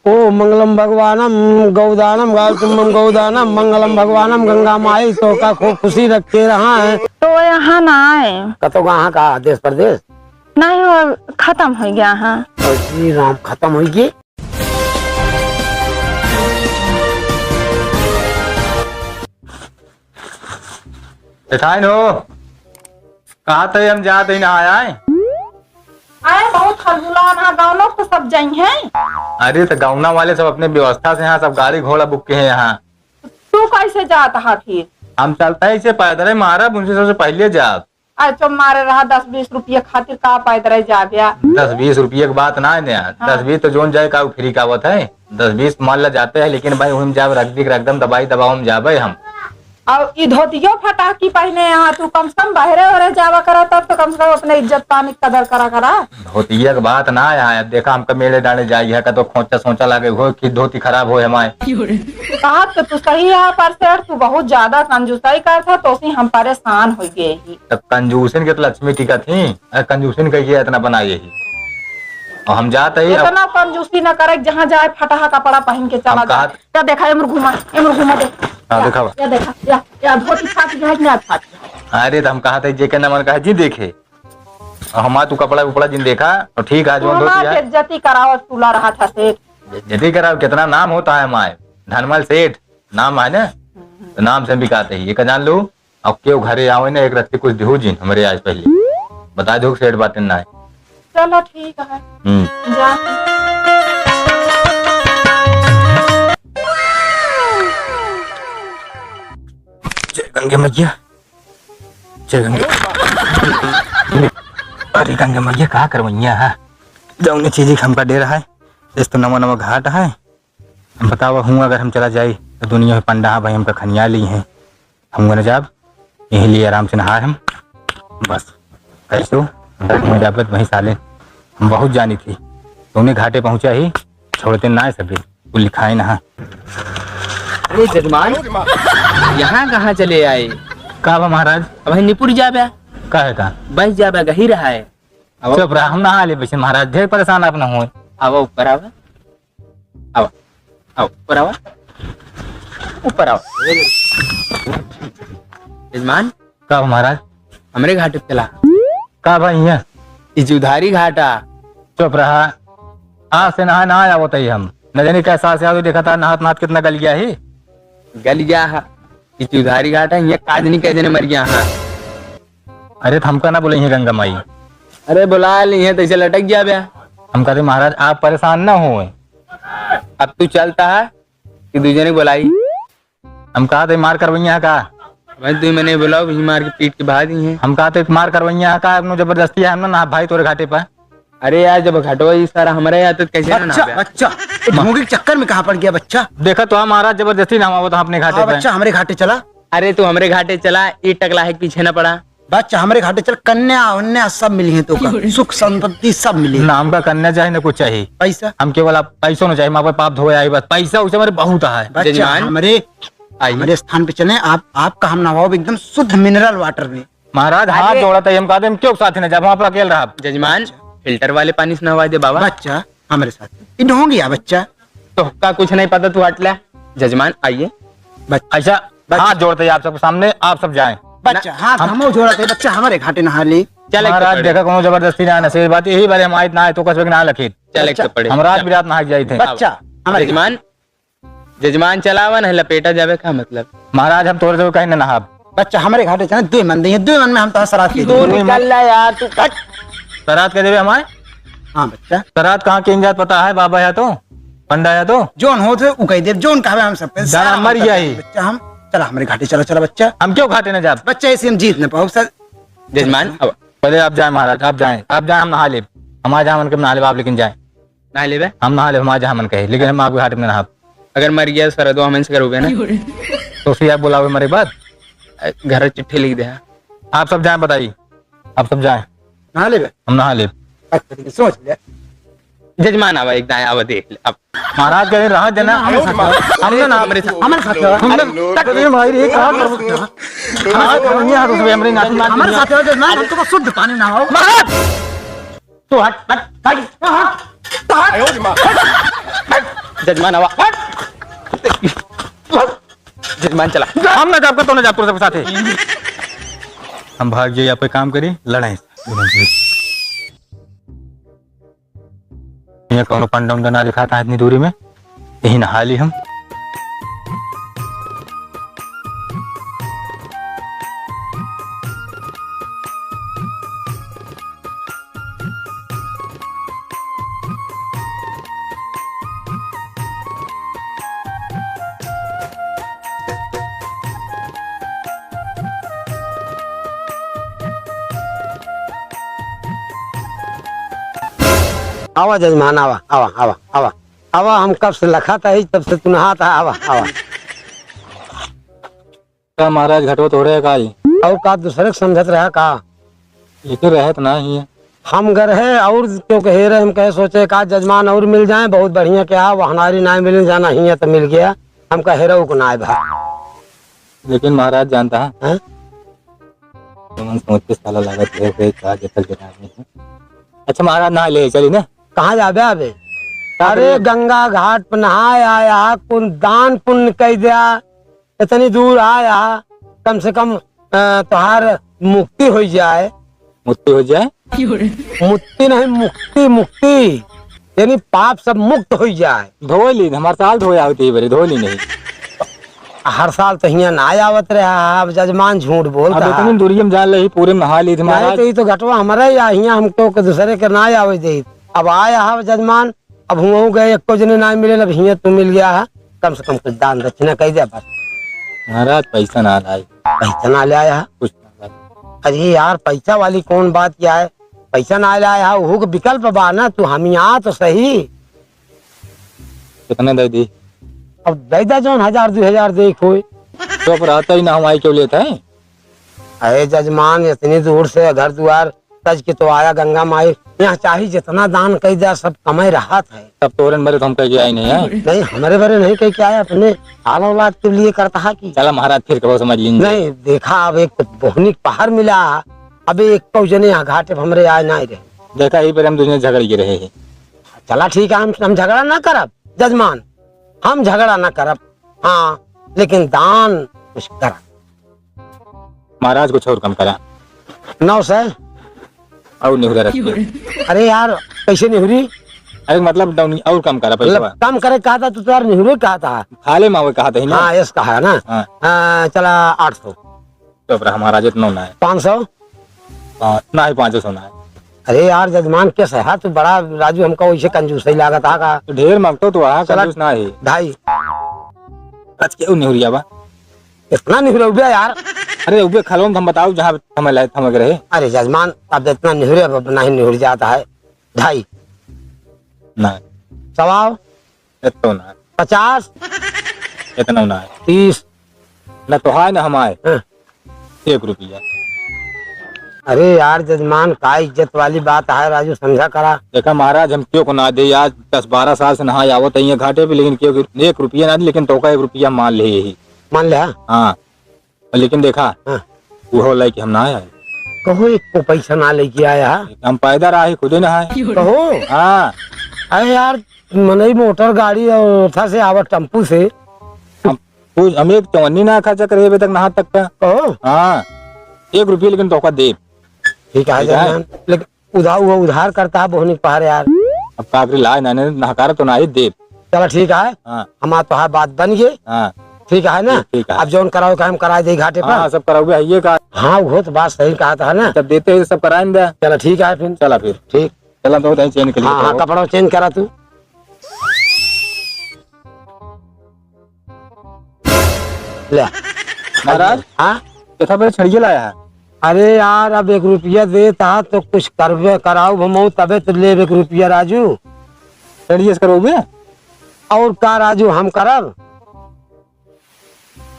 ओ मंगलम भगवानम गौदानम गायत्रीम गौदानम मंगलम भगवानम गंगा माई तो का खूब खुशी रखे रहा है। तो यहाँ ना आए कतो कहाँ का देश प्रदेश नहीं हो, खत्म हो गया है। श्री राम खत्म हो गए। हो कहा थे हम जाते ना आए बहुत खरबुला गाँव लोग तो सब जाई हैं। अरे तो गाँवना वाले सब अपने व्यवस्था से यहाँ सब गाड़ी घोड़ा बुक के हैं यहाँ। तू कैसे जाता है फिर? हम चलता है इसे पैदल मारा उनसे सबसे पहले जा। अच्छा मारे रहा 10-20 रुपये खातिर का पैदल जा गया। 10-20 रुपये की बात ना है। हाँ। 10-20 तो जोन जाए का फ्री का बात है। 10-20 मान ला जाते हैं लेकिन भाई हम जाब रख दवाई दबाओ हम जाबे हम। और ये धोतियो फटाकी पहने यहाँ तू कम से कम बाहरे और जावा करा तब तो कम से कम अपने इज्जत पानी कदर करा। धोतिया की बात ना है। देखा हमका मेले डाले जाई है तो खोचा सोचा लागे हो कि धोती खराब हो हमारे। कहा तो तू सही है पर सेठ तू बहुत ज्यादा कंजूसाई करता तो हम परेशान हो गए ही। तब कंजूसन के तो लक्ष्मी टीका थी कंजूसन कहिए इतना बनाई ही और हम जाते ही इतना कंजूसी न करे जहाँ जाए फटाहा कपड़ा पहन के चला जाए। क्या देखा इमर घुमा दे। हाँ देखा या देखा या धोती फाटी है ना फाटी। अरे तो हम कहा था जे के न मन कहा जी देखे हमारा तू कपड़ा उपड़ा जिन देखा तो ठीक है जो इज्जती करावत तुला रहा था सेठ। इज्जती कराओ कितना नाम होता है हमारे धनमल सेठ नाम है ना तो नाम से बिकाते ही ये जान लो। अब क्यों घरे आओ ना एक रत्ती कुछ दिहो जिन हमारे आज पहले बता दो सेठ बात ना है। चलो ठीक है जा। जय गंगे मैया जय गंगे। अरे गंगे मैया कहा करवैया है जौने चीज हमका दे रहा है इस तो नवा घाट है। हम बताओ हूँ अगर हम चला जाए तो दुनिया में पंडा भाई हमका खनिया ली है हम न जाब यही लिए आराम से नहा हम बस कैसो जाबत वही साले हम बहुत जानी थी तो उन्हें घाटे पहुंचा ही छोड़ते ना सभी वो लिखाए नहा। अरे जजमान यहाँ कहाँ चले आए? का महाराज अब निपुर जाबे का है का बस जाबे गही रहा है। चुप रहा हम नहा ले बच्चे महाराज ढेर परेशान आप न हो। आओ ऊपर आओ आओ आओ ऊपर आओ ऊपर आओ। जजमान का महाराज हमरे घाट पे चला का भाई यहाँ इजुधारी घाटा। चुप रहा आज से नहा आवत ही हम न जाने कैसा से देखा था नहात नहात कितना गल गया ही गल गया है इजुधारी घाटा ये काज नहीं कह देने मर गया है। अरे तो हमका ना बोले ही गंगा माई अरे बुला ली है तो इसे लटक गया बया। हम कहते महाराज आप परेशान ना हो। अब तू चलता है कि दूसरे ने बुलाई हम कहा थे मार करवैया का भाई तू मैंने बुलाओ भी मार के पीट के बहा दी है। हम कहा थे मार करवैया का जबरदस्ती है हम ना भाई तोरे घाटे पर। अरे यार जब घटवा सारा हमारे यहाँ तो कैसे बच्चा के चक्कर में कहाँ पड़ गया बच्चा? देखा तो महाराज जबरदस्ती ना हुआ तो अपने घाटे पर। बच्चा हमारे घाटे चला। अरे तू हमारे घाटे चला एक टकला है पीछे न पड़ा। बच्चा हमारे घाटे चल कन्या वन्या सब मिली है तो सुख संपत्ति सब मिली ना हमका करना चाहिए ना कुछ चाहिए पैसा हम केवल पैसों न चाहिए हमारे पाप धोया है बस पैसा उसे हमारे बहुत है। बच्चा हमारे स्थान पे चले आपका हम नवाब एकदम शुद्ध मिनरल वाटर में। महाराज हाथ जोड़ा था हम कहते क्यों साथ न जब वहाँ पर अकेले रहा। जजमान फिल्टर वाले पानी से नहवा दे बाबा। बच्चा हमारे साथ इन हो गया बच्चा तो का कुछ नहीं पता तू हट ला। जजमान आइए अच्छा हाथ जोड़ते आप सबके सामने आप सब जाएं। बच्चा हाथ हम जोड़ा थे बच्चा हमारे घाटे नहा ली। चल महाराज देखा कोनो जबरदस्ती ना नसीब बात यही बारे हम आयत ना है तो कसबे ना लखीत चल एक पड़े हम रात बिरात नहा जाए थे। बच्चा हमारे जजमान चलावा न लपेटा जावे का मतलब। महाराज हम तोरे कहीं ना नहा बच्चा हमारे घाटे चले 2 मन देंगे 2 मन में हम तो सरात के तू निकल ला यार तू कट सरात के देवे हमारे। हाँ बच्चा सरात कहाँ की इंजात पता है बाबा या तो पंडा या तो जोन हो थे उ कह दे जोन कहा हम सब जाना मर गया ही। बच्चा हम चला हमारे घाटे चला बच्चा हम क्यों घाटे न जाब बच्चा ऐसे हम जीत न पाओ सर। जजमान अब पहले आप जाए महाराज आप जाए हम नहा ले हमारे जहाँ मन के नहा ले आप लेकिन जाए ना ले हम नहा ले हमारे जहाँ मन कहे लेकिन हम आपके घाटे में नहा। अगर मर गया सर दो हम करोगे ना तो फिर आप बुलाओगे मेरे बाद घर चिट्ठी लिख दे। आप सब जाए बताइए आप सब जाए नहा ले हम नहा ले सोच ले। जजमान आवा एक दाया आवा देख ले अब महाराज कहीं राहत देना हमने ना हमारे साथ हमारे साथ हमने तक भाई रे कहां हमारे साथ हम तो शुद्ध पानी ना हो तो हट जजमान आवा जजमान चला हम ना जाब का तो ना जाब तो साथे हम भाग जाइए यहाँ पे काम करी लड़ाई ये कौन पंडा उंडा ना दिखा था इतनी दूरी में यही नहा ली हम आवा जजमान आवा आवा आवा आवा आवा, हम कब से लखा था तब से तू नहा था। आवा आवा। क्या महाराज घटवत हो रहे का और का दूसरे को समझत रहा का लेकिन रहत ना ही है। हम घर है और क्यों कहे रहे हम कहे सोचे का जजमान और मिल जाए बहुत बढ़िया क्या वो हमारी ना मिल जाना ही है तो मिल गया हम कहे रहे को ना भा लेकिन महाराज जानता है हैं? तुम सोचते साला लागत है का जतल जनानी है। अच्छा महाराज नहा ले चली ना कहाँ जाबे अबे? अरे गंगा घाट पर नहाए आया कुन दान पुण्य कह दिया इतनी दूर आया कम से कम तुहार मुक्ति हो जाए। मुक्ति हो जाए मुक्ति नहीं मुक्ति मुक्ति यानी पाप सब मुक्त हो जाए। धो ली हमारे साल धोया होती है बड़ी धो ली नहीं हर साल तो यहाँ ना आवत रहा अब जजमान झूठ अब बोलता इतनी दूरी में जान रही पूरे में नहा ली थी नहीं महाराज तो ये तो घटवा हमारा या यहाँ हमको के दूसरे के ना आवे दे। अब आया है जजमान अब हुआ गए एको जने ना मिले अब हिया तू मिल गया है कम से कम कुछ दान दक्षिणा कह दे बस। महाराज पैसा ना लाई पैसा ना ले आया है? कुछ ना लाई। अरे यार पैसा वाली कौन बात क्या है? पैसा ना ले आया है वो का विकल्प बा ना तू हम यहाँ तो सही। कितने दे दी अब दे दा जो 1000-2000 देखो तो पर आता ही ना हमारी क्यों लेता है। अरे जजमान इतनी दूर से घर द्वार तज के तो आया गंगा माई यहाँ चाहिए जितना दान कह दिया सब कमाई रहा था। तब तोरन भरे तो हम कह के आए नहीं है। नहीं हमारे बारे नहीं कह के आया अपने आल औलाद के लिए करता है कि चला महाराज फिर कहो समझ लीजिए नहीं देखा अब एक बोहनी पहाड़ मिला अब एक जने यहाँ घाटे पे हमरे आए ना रहे देखा यही पर हम दूसरे झगड़ के रहे हैं। चला ठीक है हम झगड़ा ना करब जजमान हम झगड़ा ना करब हाँ लेकिन दान कुछ कर महाराज कुछ और कम करा 900 और नहीं रखिए। अरे यार कैसे निहुरी अरे मतलब डाउनी और कम करा पैसा मतलब कम करे कहा था तू तो यार निहुरी कहा था। खाले मावे कहा था ही ना हाँ यस कहा है ना हाँ। चला 800 तो पर हमारा जितना ना है 500 ना ही 500 सोना है। अरे यार जजमान कैसा है तू बड़ा राजू हमको वैसे कंजूस ही लागत है का तो ढेर मांगतो तो वहाँ चला। कंजूस ना है 2.5 आज क्यों नहीं हो रही बा इतना निहुरे उबे यार। अरे उबे खलों हम बताओ जहाँ हमें लाए थमक रहे अरे जजमान अब इतना निहुरे अब नहीं निहुर जाता है 2.5 ना 100 इतना ना 50 इतना ना है 30 ना तो है ना हमारे हाँ। 1 रुपया। अरे यार जजमान का इज्जत वाली बात है राजू समझा करा। देखा महाराज हम क्यों को ना दे आज 10-12 साल से नहा आवत है घाटे पे लेकिन क्यों 1 रुपया ना दे लेकिन तो का 1 रुपया मान ले यही मान ले हाँ लेकिन देखा हाँ। वो लाइक हम ना आए कहो एक को पैसा ना लेके आया है हम पैदा रहा खुद ना है कहो। हाँ अरे यार मनई मोटर गाड़ी और था से आवत टेम्पू से हम एक चवन्नी ना खर्चा करे अभी तक नहा तक का कहो। हाँ 1 रुपया लेकिन तो का दे ठीक है जजमान लेकिन उधार करता है बोहनी पहाड़ यार। अब काकरी लाए ना नहकार तो ना ही दे चलो ठीक है हाँ हमारा तो बात बन गई हाँ ठीक है ना। ठीक है। अब जोन कराओ का हम करा दे घाटे हाँ पर। सब कराओगे ये का हाँ वो तो बात सही कहा था ना। जब देते हैं सब कराएं दे चलो ठीक है फिर चला फिर ठीक चला तो चेन के लिए हाँ हाँ कपड़ा चेंज करा तू ले महाराज हाँ कैसा मेरे छड़िए लाया है। अरे यार अब 1 रुपया देता तो कुछ करवे कराओ भमो तबे तो ले 1 रुपया राजू। छड़िए से करोगे और का राजू हम करब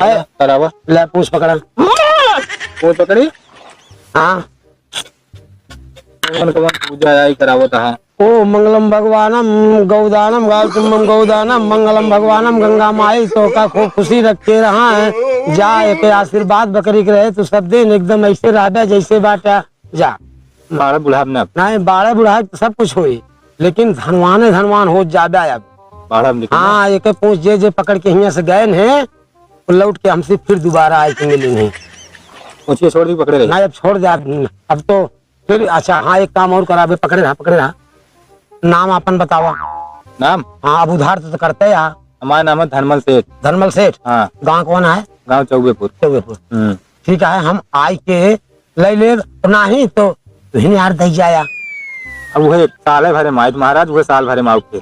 करावा ले पूछ पकड़ा वो पकड़ी हाँ पूजा आई करावो था ओ मंगलम भगवानम गौदानम गालतुम गौदानम मंगलम भगवानम गंगा माई तो का खूब खुशी रखे रहा है जा एक आशीर्वाद बकरी के रहे तो सब दिन एकदम ऐसे रह जैसे बाटा जा बारह बुढ़ा अपना नहीं 12 बुढ़ा सब कुछ होई लेकिन धनवान हो जाबे अब बाहर हम निकल हाँ एक पूछ जे पकड़ के यहाँ से गए हैं वो लौट के हमसे फिर दोबारा आए थे मिले नहीं। पूछ के छोड़ दी पकड़े रहे। ना अब छोड़ दे अब तो फिर। अच्छा हाँ एक काम और करा बे, पकड़े रहा नाम अपन बतावा। नाम? हाँ अब उधार तो करते हैं यहाँ। हमारा नाम है धनमल सेठ। धनमल सेठ? हाँ। गाँव कौन है? गाँव चौबेपुर। ठीक है हम आई के ले ले नहीं तो यार दही जाया। अब वह साल भरे माई महाराज, वह साल भरे माऊ के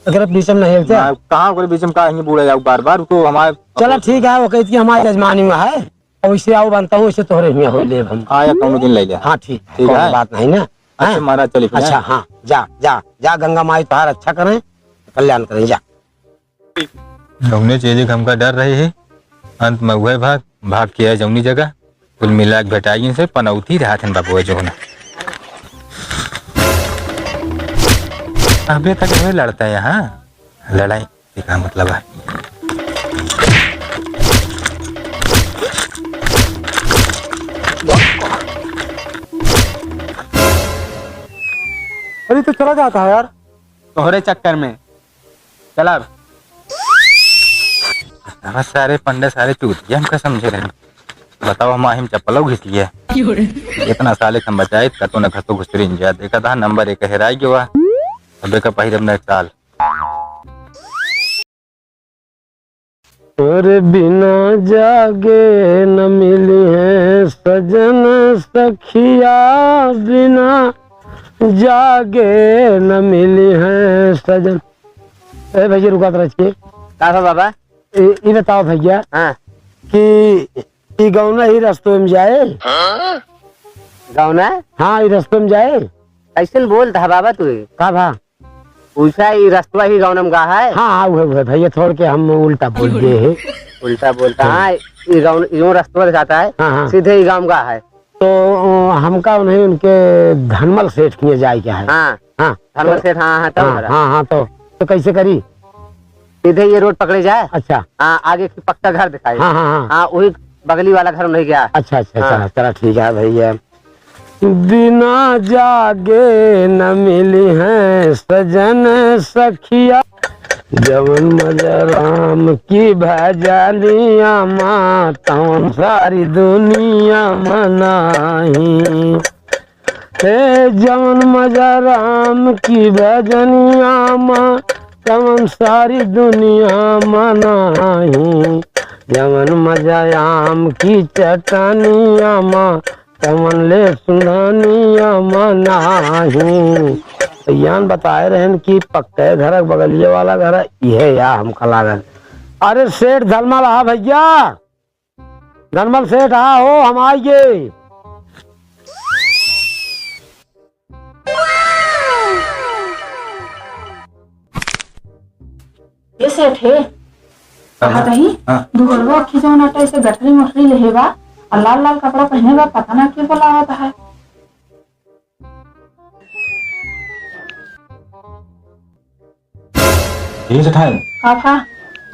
अगर बीच में नहीं क्या कहाँ बीच में कहा बूढ़े जाओ बार बार तो हमारे। चलो ठीक है वो कहती हमारी यजमानी में है और वैसे आओ बनता हूँ वैसे तोहरे में हो ले हम। हाँ या कौन दिन ले लिया। हाँ ठीक ठीक है बात नहीं ना। अच्छा महाराज चलिए। अच्छा हाँ जा जा जा गंगा माई तुहार अच्छा करें कल्याण करें जा। जौने चीज हमका डर रही है अंत में हुए भाग के है जौनी जगह कुल मिला के भेटाई से पनौती रहा थे बाबू जो ना अभी तक हमें लड़ता है यहाँ लड़ाई का मतलब है। अरे तो चला जाता है यार तोहरे चक्कर में चला सारे पंडे सारे चूतिया हमका समझे रहे। बताओ हम हिम चप्पलों घिस लिया इतना साले हम बचाए कतो न खतो घुसरी जा देखा था नंबर एक हेराई गया अब का पहिरब न साल। तोरे बिना जागे न मिली है सजन सखिया बिना जागे न मिली है सजन। ए भैया रुका तो रचिए का था बाबा? ये बताओ भैया कि गौना ही रास्तों में जाए? गौना? हाँ ये रास्तों में जाए। ऐसे बोल था बाबा तू का भा पूछा ही रास्तवा ही गौनम गा है। हाँ हाँ वो भैया थोड़ के हम उल्टा बोल दिए है। उल्टा बोलता हाँ ये रास्तवा जाता है। हाँ। सीधे ही गाँव का है तो हमका उन्हें उनके धनमल सेठ किए जाए क्या है? हाँ हाँ धनमल सेठ। हाँ हाँ तो कैसे करी? सीधे ये रोड पकड़े जाए। अच्छा हाँ आगे की पक्का घर दिखाई। हाँ हाँ हाँ वही बगली वाला घर नहीं गया। अच्छा चला चला ठीक है भैया। बिना जागे न मिली है सजन सखिया जवन मजा राम की भजनिया माँ तवन सारी दुनिया मनाही। हे जवन मजा राम की भजनिया माँ तवन सारी दुनिया मनाही। जवन मजा आम की चटनिया माँ तवन ले सुनानिया मनाही। यान बताए रहन कि पक्के घर बगलिए वाला घर यह या हमका लागल। अरे सेठ धनमल आ भैया धनमल सेठ आ हो हम आइए। ये सेठ है कहा कहीं दुगलवा की जो नाटा ऐसे गठरी मठरी लेहेगा और लाल लाल कपड़ा पहनेगा पता ना क्यों बोला होता है। ये सठाई काफा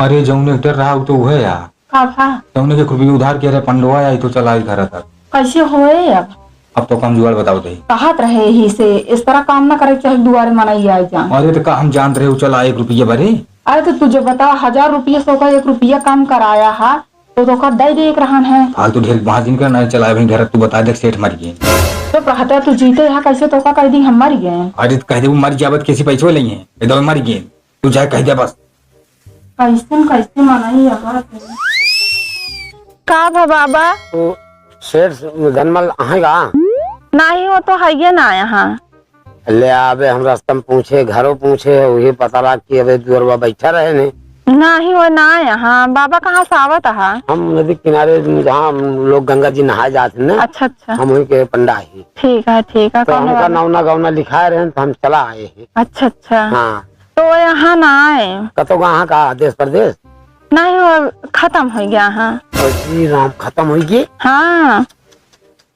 अरे जौने डर रहा तो वह यार काफा जौने के रुपये उधार किया रहे पंडवा आई तो चला घर तक। कैसे होए अब तो कम जुगाड़ बताओ दे कहत रहे ही से इस तरह काम ना करे चाहे दुआरे मनाई आए जा। अरे तो का हम जान रहे हो चला 1 रुपया भरे। अरे तो तुझे बता 1000 रुपये सौ का 1 रुपया काम कराया है तो का दे देख रहा है फालतू ढेर 5 दिन का ना चला भाई घर तू बता दे सेठ मर गए तो कहता है तू जीते यहाँ कैसे तो का कह दी हम मर गए। अरे कह दे वो मर जावत किसी पैसे नहीं है इधर मर गए तू जाए कह दे बस कैसे मनाई का भा बाबा? तो सेठ धनमल आएगा नहीं हो तो है ना यहाँ ले आवे हम रास्ता में पूछे घरों पूछे वही पता लगा कि अबे दुअरवा बैठा रहे ने नहीं हो ना यहाँ। बाबा कहाँ से आवत है? हम नदी किनारे जहाँ लोग गंगा जी नहाए जाते ना। अच्छा अच्छा हम वहीं के पंडा ही ठीक है तो हमका नौना गौना लिखाए रहे तो हम चला आए हैं। अच्छा अच्छा हाँ तो यहाँ ना आए कतो कहाँ का देश प्रदेश नहीं हो खत्म हो गया हाँ। जी राम खत्म हो गई। हाँ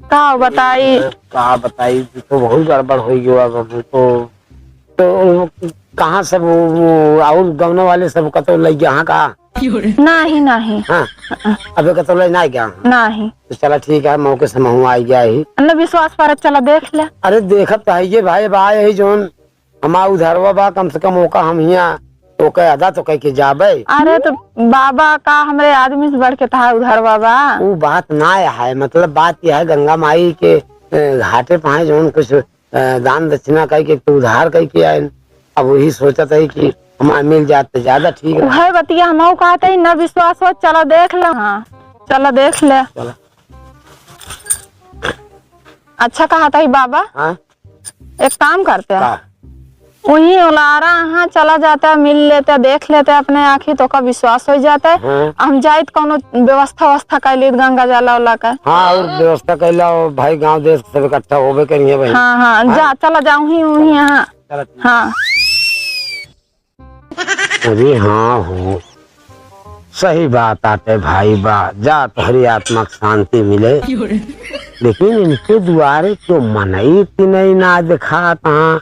का बताई कहा बताई तो बहुत गड़बड़ हो गया बाबू तो कहाँ सब और गौना वाले सब कतो ले गया हाँ का नहीं नहीं हाँ अबे कतो ले ना गया नहीं तो चला ठीक है मौके से महू आई गया ही न विश्वास पर चला देख ले। अरे देखत तो है ये भाई भाई है जोन हमारा उधारवा बा कम से कम मौका हम यहाँ तो कह अदा तो कह के जाबे। अरे तो बाबा का हमरे आदमी से बढ़ के था उधर बाबा। वो बात ना है, मतलब बात यह है गंगा माई के घाटे पाए जो कुछ दान दक्षिणा कह के तो उधार कह के आए। अब वही सोचा था कि हमारे मिल जाते ज्यादा ठीक है। वही बतिया हम कहते ही न विश्वास हो, चलो देख ले। हाँ चलो देख ले। अच्छा कहा था बाबा। हाँ? एक काम करते हैं, का? वही उलारा हाँ चला जाता है, मिल लेते हैं, देख लेते हैं अपने आँखी तो का विश्वास हो जाता है। हाँ? हम जाइत कोनो व्यवस्था कर ली गंगा जला उला का। हाँ और व्यवस्था कैला भाई, गांव देश सब इकट्ठा होबे करिए भाई। हाँ हाँ जा चला जाऊँ ही वही यहाँ। हाँ अरे हाँ हो सही बात आते भाई, बा जा तुम्हारी आत्मा को शांति मिले। लेकिन इनके द्वारे क्यों मनई नहीं ना दिखा कहाँ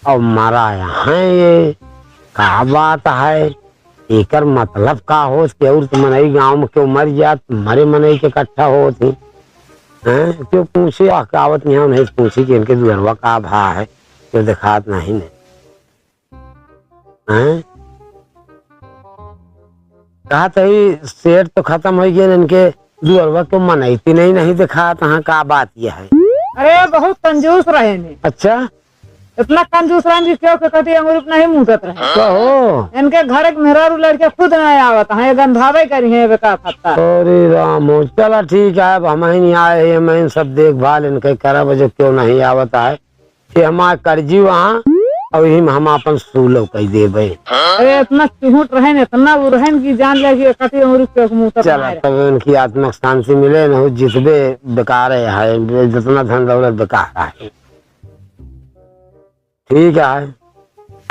और मरा यहाँ ये का बात है, एकर मतलब का हो कि और मनई गांव में क्यों मर जात, मरे मनई के इकट्ठा हो थी हैं? क्यों पूछे आवत यहाँ नहीं पूछी कि इनके दुअरवा का भा है, क्यों दिखात नहीं हैं? कहा तही शेर तो खत्म हो गया, इनके दुअरवा क्यों मनईती नहीं दिखा तहाँ का बात यह है। अरे बहुत कंजूस रहे ने, अच्छा इतना कंजूस रहे कि क्यों के कटी अंगूर नहीं मुंहत रहे। कहो इनके घर के मेहरा लड़के खुद नहीं आवत है, गंधावे करी है बेका फत्ता। अरे राम हो, चला ठीक है, अब हम ही नहीं आए हैं, मैं इन सब देखभाल इनके करब जो क्यों नहीं आवत है। ये हमारे कर्जी वहाँ और यही में हम अपन सूलो कह देवे। अरे इतना चिहुट रहे ने, इतना वो रहे की जान लगी कटी अंगूर के मुंह चला तब उनकी आत्मा शांति मिले न, जितबे बेकार है, जितना धन दौलत बेकार है। ठीक है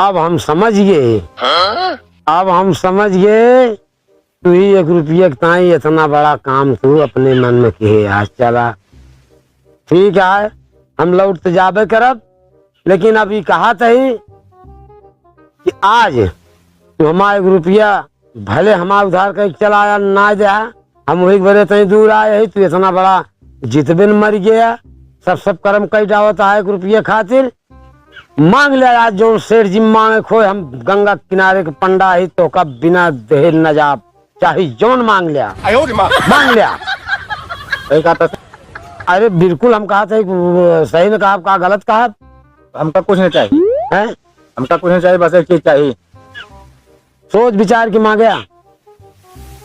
अब हम समझ गए, अब हम समझ गए तू ही 1 रुपये ताई इतना बड़ा काम तू अपने मन में किए। आज चला ठीक है, हम लौट तो जाबे करब, लेकिन अभी कहा तही कि आज तू हमारा 1 रुपया भले हमारा उधार कर चलाया ना जा, हम वही बड़े तही दूर आए ही, तू इतना बड़ा जितबिन मर गया, सब कर्म कई डावत है 1 रुपये खातिर। मांग लिया आज जो सेठ जी मांगे खो, हम गंगा किनारे के पंडा ही तो का बिना दहेज न जा, चाहे जौन मांग लिया मांग लिया। सही कहा था। अरे बिल्कुल हम कहा था, सही ने कहा, आपका गलत कहा। हमका कुछ नहीं चाहिए है? हमका कुछ नहीं चाहिए, बस एक चीज चाहिए, सोच विचार की मांगे,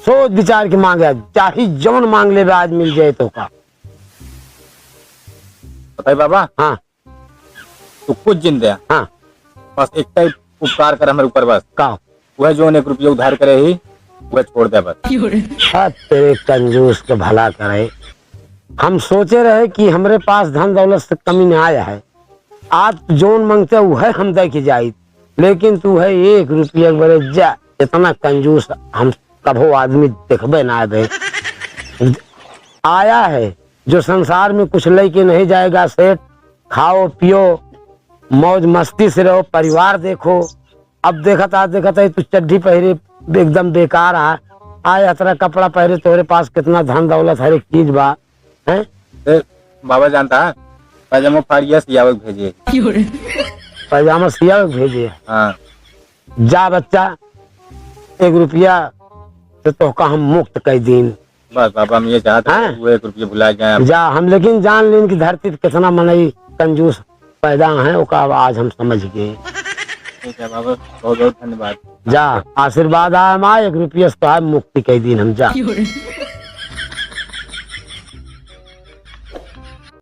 सोच विचार की मांगे, चाहे जौन मांग ले आज मिल जाए तो का। बताइए बाबा। हाँ तू कुछ जिंदे हाँ बस एक ही उपकार कर हमारे ऊपर, बस का वह जो 1 रुपया उधार करे ही वह छोड़ दे बस। तेरे कंजूस के भला करे। हम सोचे रहे कि हमरे पास धन दौलत से कमी नहीं आया है, आज जोन मांगते वह हम दे के जाए, लेकिन तू है 1 रुपया बड़े जा, इतना कंजूस हम कभो आदमी देखबे ना दे। आया है जो संसार में कुछ लेके नहीं जाएगा सेठ, खाओ पियो मौज मस्ती से रहो, परिवार देखो। अब देखता तू चड्ढी पहरे एकदम बेकार आया अतरा कपड़ा पहरे, तोरे पास कितना धन दौलत हर एक चीज बा है। बाबा जानता है पैजामा फाड़िया सियावक भेजिए, पैजामा सिया भेजे। हाँ जा बच्चा 1 रुपया से तो का हम मुक्त कर दीन। बस बाबा हम ये चाहते हैं वो 1 रुपया भुला जाए। जा हम लेकिन जान लेन की धरती पे कितना मनई कंजूस पैदा है, ओका आज हम समझ गए। ठीक है बाबा, बहुत बहुत धन्यवाद। जा आशीर्वाद आए माँ, 1 रुपया से तो मुक्ति कह दीन हम जा।